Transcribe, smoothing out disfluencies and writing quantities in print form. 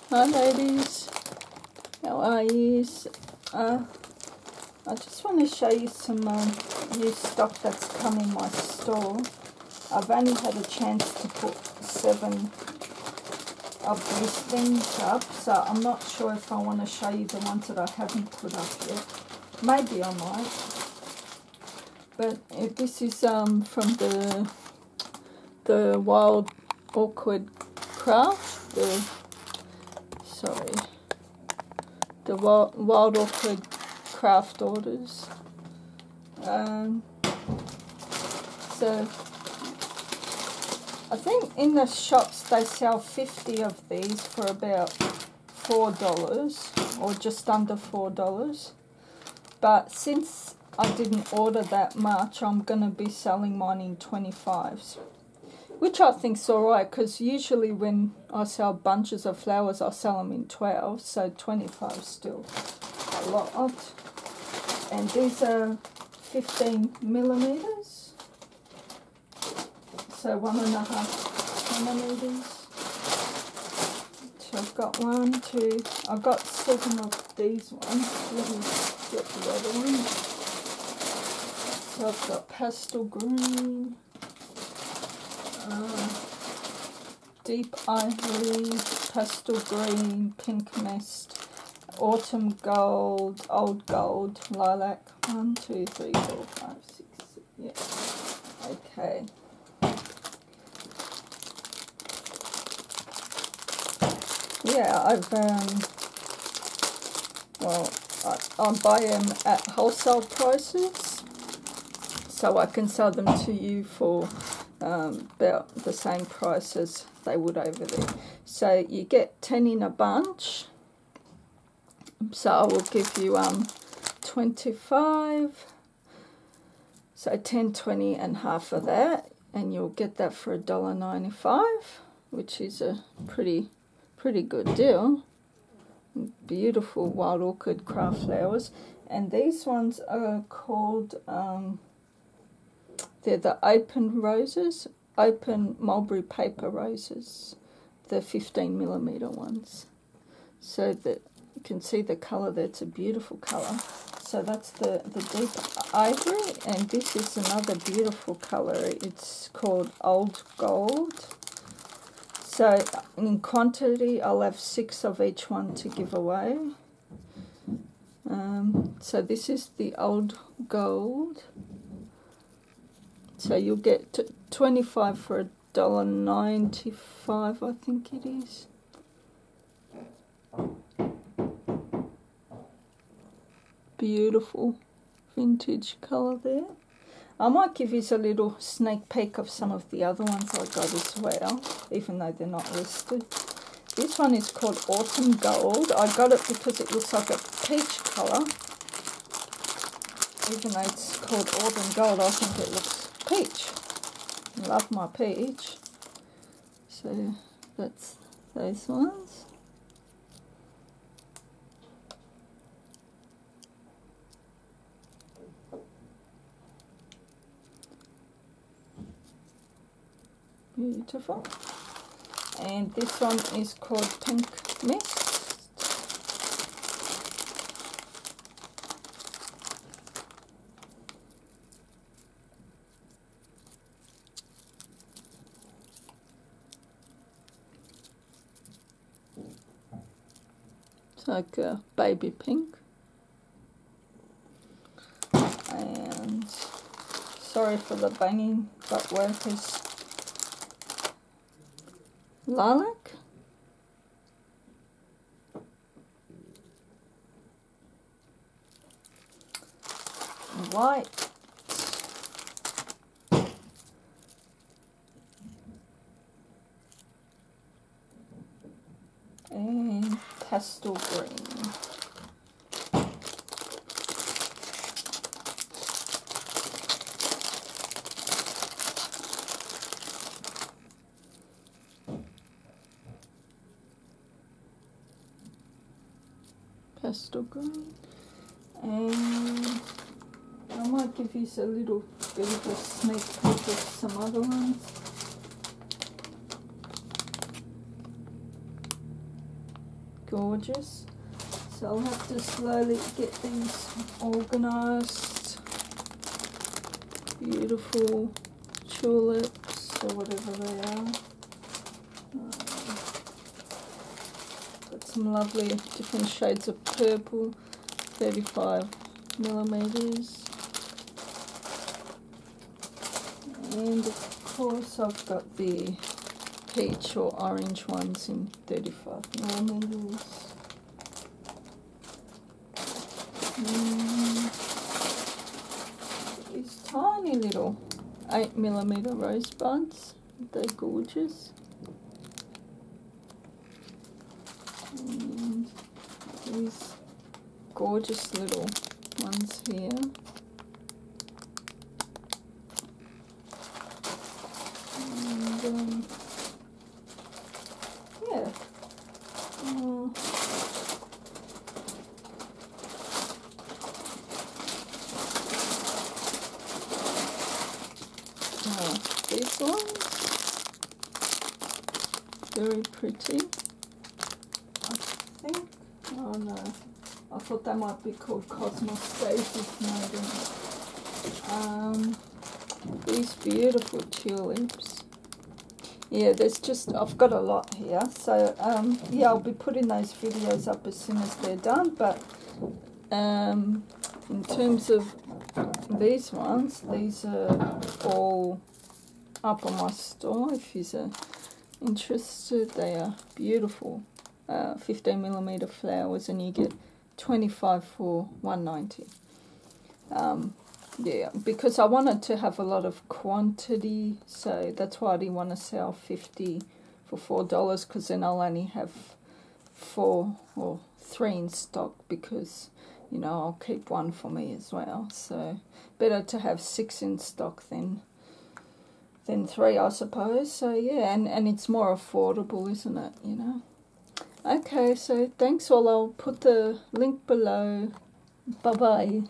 Hi ladies, how are you? I just want to show you some new stock that's come in my store. I've only had a chance to put 7 of these things up, so I'm not sure if I want to show you the ones that I haven't put up yet. Maybe I might. But this is from the Wild Orchid Craft, the Wild Orchid Craft orders. So I think in the shops they sell 50 of these for about $4 or just under $4. But since I didn't order that much, I'm going to be selling mine in 25s. Which I think's alright, because usually when I sell bunches of flowers, I sell them in 12, so 25 is still a lot. And these are 15 millimeters, so 1.5 millimeters. So I've got 1, 2, I've got 7 of these ones. Let me get the other one. So I've got pastel green, deep ivory, pastel green, pink mist, autumn gold, old gold, lilac. 1, 2, 3, 4, 5, 6. Yeah. Okay. Yeah, I've I buy them at wholesale prices, so I can sell them to you for about the same price as they would over there. So you get 10 in a bunch, so I will give you 25, so 10, 20 and half of that, and you'll get that for $1.95, which is a pretty good deal. Beautiful Wild Orchid Craft flowers. And these ones are called they're the open roses, open mulberry paper roses, the 15 millimeter ones. So that you can see the colour there, it's a beautiful colour. So that's the deep ivory, and this is another beautiful colour. It's called Old Gold. So in quantity, I'll have 6 of each one to give away. So this is the Old Gold. So you'll get 25 for $1.95, I think it is. Beautiful vintage colour there. I might give you a little sneak peek of some of the other ones I got as well, even though they're not listed. This one is called Autumn Gold. I got it because it looks like a peach colour. Even though it's called Autumn Gold, I think it looks peach. I love my peach. So that's those ones. Beautiful. And this one is called Pink Mist. It's like a baby pink. And sorry for the banging, but workers. Lilac. White. And pastel green. Pastel green. And I might give you a little bit of a sneak peek of some other ones. gorgeous. So I'll have to slowly get these organised. Beautiful tulips or whatever they are. Got some lovely different shades of purple, 35 millimeters. And of course I've got the peach or orange ones in 35 millimeters. These tiny little 8mm rose buds, they're gorgeous. And these gorgeous little ones here. And yeah. These ones, very pretty. I think, oh no, I thought they might be called Cosmostasis maybe. These beautiful tulips. Yeah, there's just, I've got a lot here, so yeah, I'll be putting those videos up as soon as they're done, but in terms of these ones, these are all up on my store if you're interested. They are beautiful 15mm flowers, and you get 25 for $1.90. Yeah, because I wanted to have a lot of quantity, so that's why I didn't want to sell 50 for $4, because then I'll only have 4 or 3 in stock, because you know I'll keep 1 for me as well. So better to have 6 in stock than 3, I suppose. So yeah, and it's more affordable, isn't it, you know? Okay, so thanks all. I'll put the link below. Bye bye.